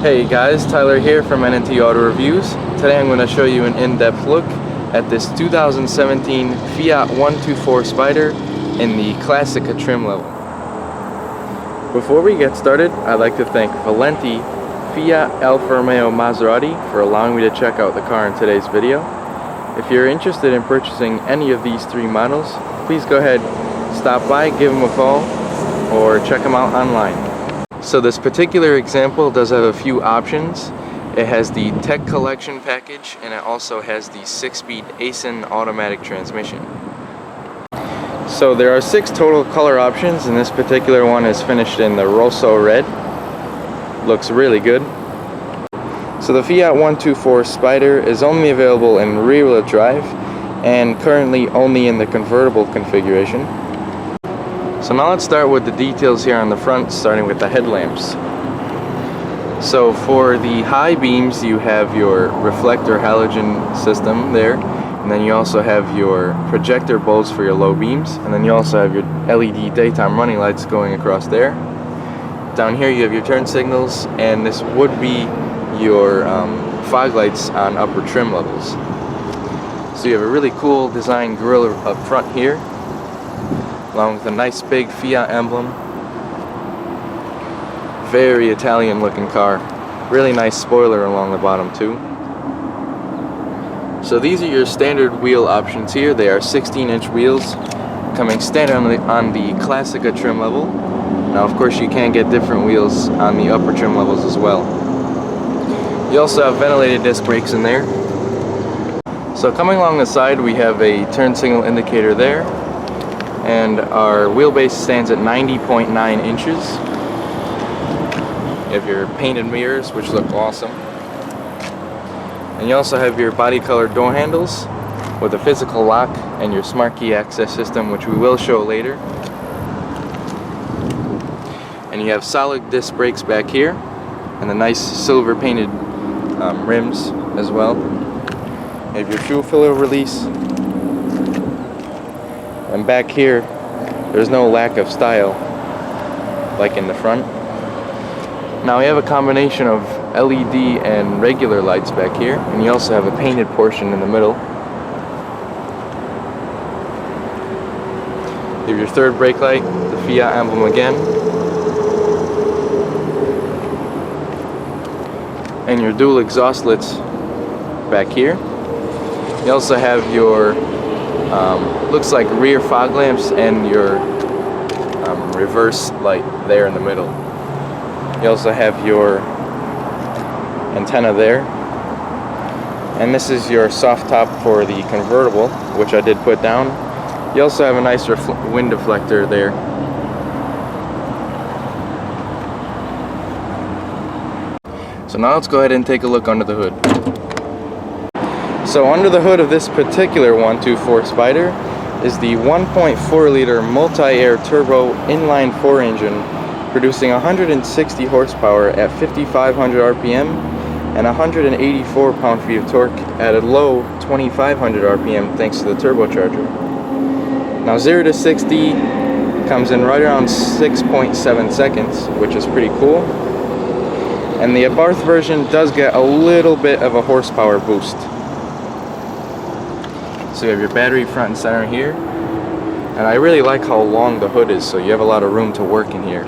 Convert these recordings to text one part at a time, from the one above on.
Hey guys, Tyler here from NNT Auto Reviews. Today I'm going to show you an in-depth look at this 2017 Fiat 124 Spider in the Classica trim level. Before we get started, I'd like to thank Valenti, Fiat, Alfa, Romeo, Maserati for allowing me to check out the car in today's video. If you're interested in purchasing any of these three models, please go ahead, stop by, give them a call, or check them out online. So this particular example does have a few options. It has the Tech Collection package, and it also has the 6-speed ASIN automatic transmission. So there are 6 total color options, and this particular one is finished in the Rosso red. Looks really good. So the Fiat 124 Spider is only available in rear-wheel drive and currently only in the convertible configuration. So now let's start with the details here on the front, starting with the headlamps. So for the high beams, you have your reflector halogen system there, and then you also have your projector bulbs for your low beams, and then you also have your LED daytime running lights going across there. Down here you have your turn signals, and this would be your fog lights on upper trim levels. So you have a really cool design grille up front here, along with a nice big Fiat emblem. Very Italian looking car. Really nice spoiler along the bottom too. So these are your standard wheel options here. They are 16-inch wheels coming standard on the Classica trim level. Now of course you can get different wheels on the upper trim levels as well. You also have ventilated disc brakes in there. So coming along the side, we have a turn signal indicator there, and our wheelbase stands at 90.9 inches. You have your painted mirrors, which look awesome. And you also have your body color door handles with a physical lock and your smart key access system, which we will show later. And you have solid disc brakes back here, and the nice silver painted rims as well. You have your fuel filler release. And back here, there's no lack of style like in the front. Now we have a combination of LED and regular lights back here, and you also have a painted portion in the middle. You have your third brake light, the Fiat emblem again, and your dual exhaust lights back here. You also have your looks like rear fog lamps and your reverse light there in the middle. You also have your antenna there, and this is your soft top for the convertible, which I did put down. You also have a nice wind deflector there. So now let's go ahead and take a look under the hood. So under the hood of this particular 124 Spider is the 1.4 liter multi-air turbo inline 4 engine, producing 160 horsepower at 5,500 RPM and 184 pound-feet of torque at a low 2,500 RPM thanks to the turbocharger. Now 0 to 60 comes in right around 6.7 seconds, which is pretty cool. And the Abarth version does get a little bit of a horsepower boost. So you have your battery front and center here, and I really like how long the hood is, so you have a lot of room to work in here.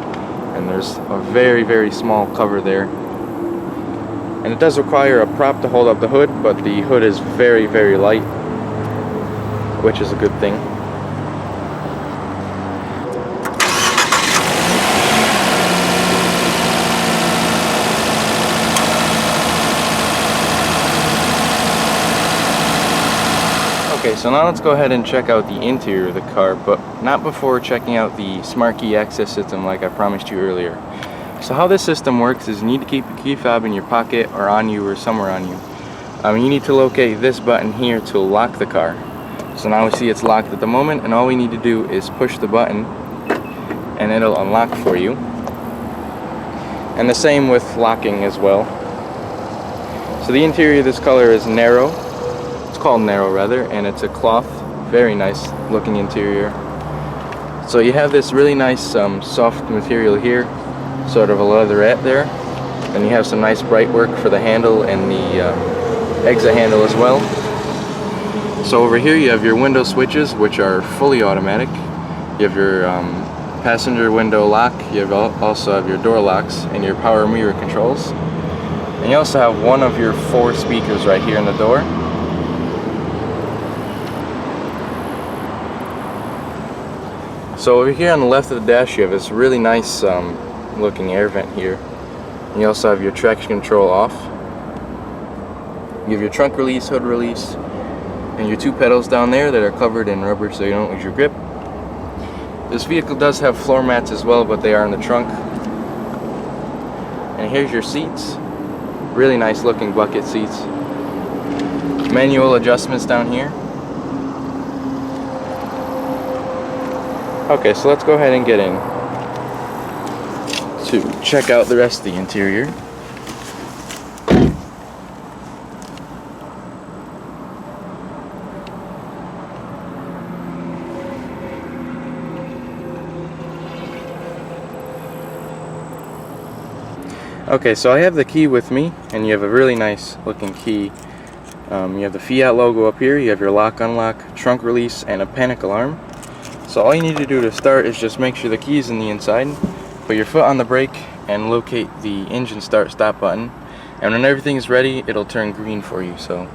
And there's a very small cover there, and it does require a prop to hold up the hood, but the hood is very light, which is a good thing. Okay, so now let's go ahead and check out the interior of the car, but not before checking out the smart key access system like I promised you earlier. So how this system works is you need to keep your key fob in your pocket or on you or somewhere on you. You need to locate this button here to lock the car. So now we see it's locked at the moment, and all we need to do is push the button and it'll unlock for you. And the same with locking as well. So the interior of this color is narrow. It's called narrow rather, and it's a cloth, very nice looking interior. So you have this really nice soft material here, sort of a leatherette there, Then you have some nice bright work for the handle and the exit handle as well. So over here you have your window switches, which are fully automatic. You have your passenger window lock, also have your door locks and your power mirror controls. And you also have one of your 4 speakers right here in the door. So over here on the left of the dash you have this really nice looking air vent here. And you also have your traction control off. You have your trunk release, hood release, and your 2 pedals down there that are covered in rubber so you don't lose your grip. This vehicle does have floor mats as well, but they are in the trunk. And here's your seats. Really nice looking bucket seats. Manual adjustments down here. Okay, so let's go ahead and get in to check out the rest of the interior. Okay, so I have the key with me, and you have a really nice looking key. You have the Fiat logo up here, you have your lock unlock, trunk release, and a panic alarm. So all you need to do to start is just make sure the key is in the inside, put your foot on the brake, and locate the engine start stop button. And when everything is ready, it'll turn green for you. So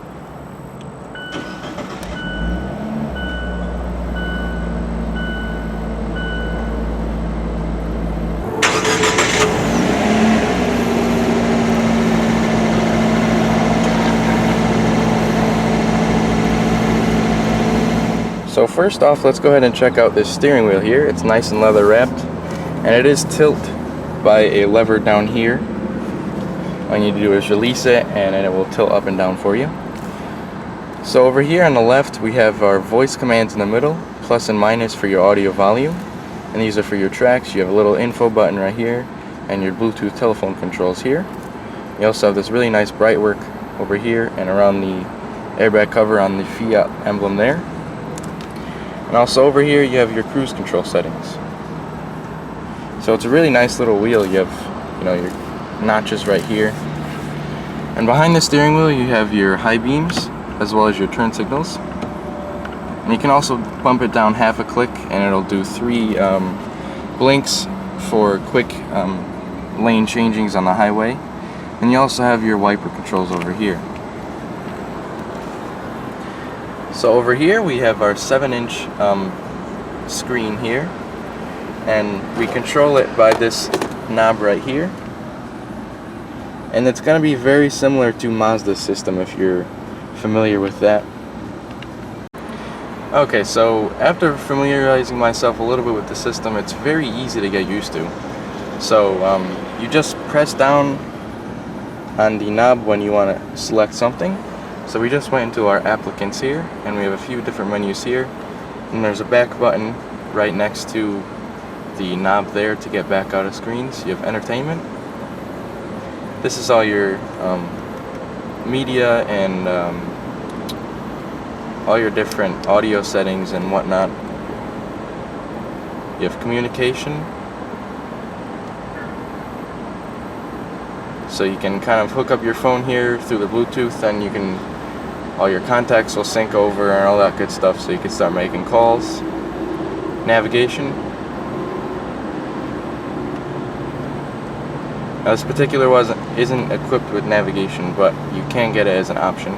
So first off, let's go ahead and check out this steering wheel here. It's nice and leather wrapped, and it is tilt by a lever down here. All you need to do is release it, and then it will tilt up and down for you. So over here on the left, we have our voice commands in the middle, plus and minus for your audio volume, and these are for your tracks. You have a little info button right here, and your Bluetooth telephone controls here. You also have this really nice bright work over here and around the airbag cover on the Fiat emblem there. And also over here you have your cruise control settings. So it's a really nice little wheel. You have, your notches right here. And behind the steering wheel you have your high beams as well as your turn signals. And you can also bump it down half a click and it'll do 3 blinks for quick lane changings on the highway. And you also have your wiper controls over here. So over here we have our 7-inch screen here, and we control it by this knob right here. And it's going to be very similar to Mazda's system if you're familiar with that. Okay, so after familiarizing myself a little bit with the system, it's very easy to get used to. So you just press down on the knob when you want to select something. So we just went into our applicants here, and we have a few different menus here. And there's a back button right next to the knob there to get back out of screens. You have entertainment. This is all your media and all your different audio settings and whatnot. You have communication. So you can kind of hook up your phone here through the Bluetooth, and you can, all your contacts will sync over and all that good stuff, so you can start making calls. Navigation. Now this particular isn't equipped with navigation, but you can get it as an option.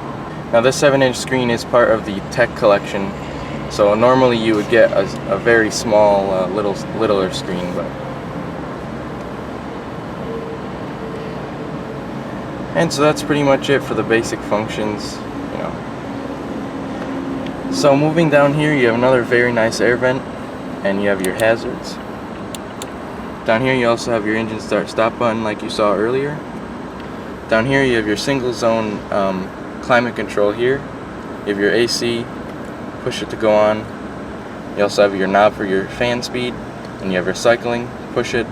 Now this 7-inch screen is part of the tech collection, so normally you would get a very small, littler screen, but. And so that's pretty much it for the basic functions, So moving down here, you have another very nice air vent, and you have your hazards. Down here you also have your engine start stop button like you saw earlier. Down here you have your single zone climate control here. You have your AC, push it to go on. You also have your knob for your fan speed, and you have your cycling, push it.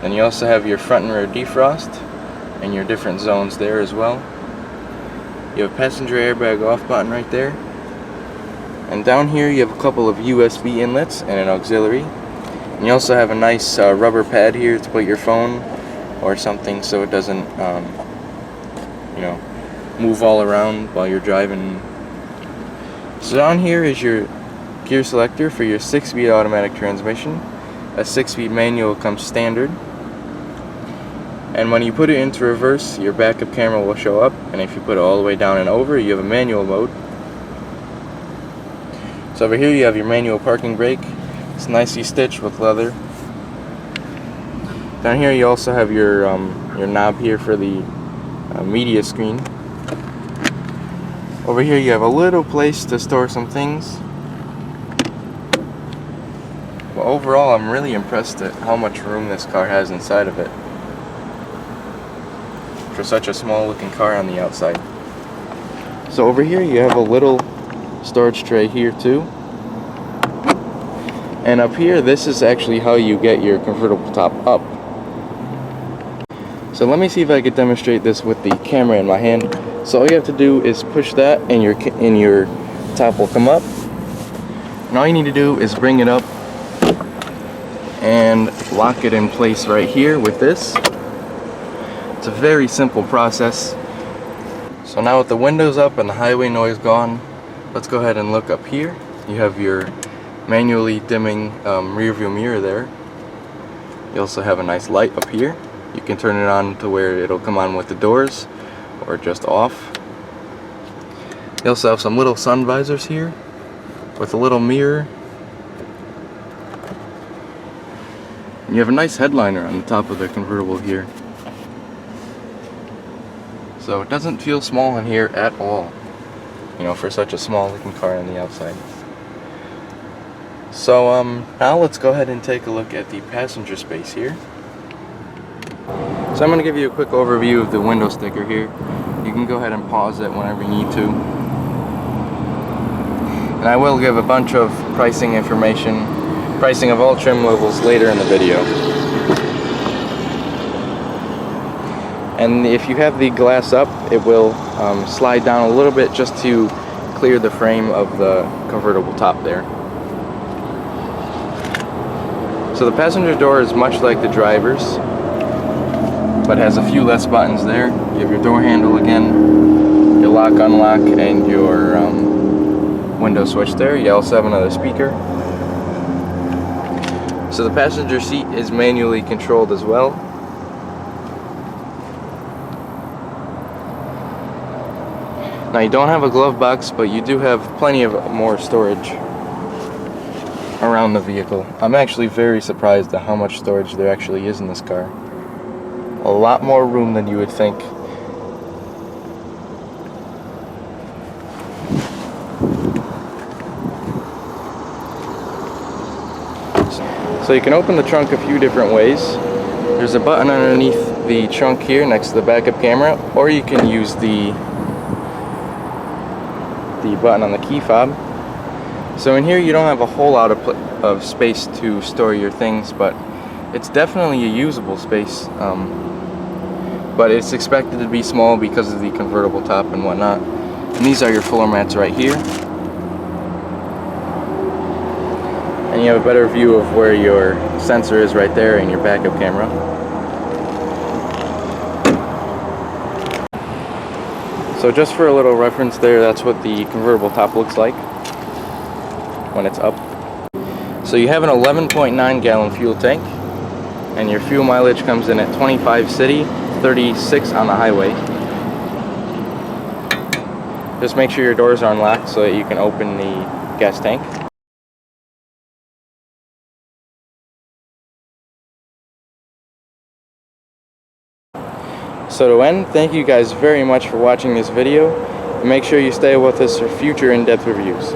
And you also have your front and rear defrost, and your different zones there as well. You have a passenger airbag off button right there. And down here you have a couple of USB inlets and an auxiliary. And you also have a nice rubber pad here to put your phone or something, so it doesn't you know, move all around while you're driving. So down here is your gear selector for your 6-speed automatic transmission. A 6-speed manual comes standard, and when you put it into reverse, your backup camera will show up, and if you put it all the way down and over, you have a manual mode. So over here you have your manual parking brake. It's nicely stitched with leather. Down here you also have your knob here for the media screen. Over here you have a little place to store some things. But overall, I'm really impressed at how much room this car has inside of it for such a small looking car on the outside. So over here you have a little storage tray here too. And up here, this is actually how you get your convertible top up. So let me see if I could demonstrate this with the camera in my hand. So all you have to do is push that and your top will come up. And all you need to do is bring it up and lock it in place right here with this. It's a very simple process. So now with the windows up and the highway noise gone, let's go ahead and look up here. You have your manually dimming rear view mirror there. You also have a nice light up here. You can turn it on to where it'll come on with the doors or just off. You also have some little sun visors here with a little mirror. And you have a nice headliner on the top of the convertible here. So it doesn't feel small in here at all, you know, for such a small looking car on the outside. So now let's go ahead and take a look at the passenger space here. So I'm going to give you a quick overview of the window sticker here. You can go ahead and pause it whenever you need to. And I will give a bunch of pricing information, pricing of all trim levels later in the video. And if you have the glass up, it will slide down a little bit just to clear the frame of the convertible top there. So the passenger door is much like the driver's, but has a few less buttons there. You have your door handle again, your lock, unlock, and your window switch there. You also have another speaker. So the passenger seat is manually controlled as well. Now you don't have a glove box, but you do have plenty of more storage around the vehicle. I'm actually very surprised at how much storage there actually is in this car. A lot more room than you would think. So you can open the trunk a few different ways. There's a button underneath the trunk here next to the backup camera, or you can use the button on the key fob. So in here you don't have a whole lot of space to store your things, but it's definitely a usable space. But it's expected to be small because of the convertible top and whatnot. And these are your floor mats right here. And you have a better view of where your sensor is right there and your backup camera. So just for a little reference there, that's what the convertible top looks like when it's up. So you have an 11.9 gallon fuel tank, and your fuel mileage comes in at 25 city, 36 on the highway. Just make sure your doors are unlocked so that you can open the gas tank. So to end, thank you guys very much for watching this video, and make sure you stay with us for future in-depth reviews.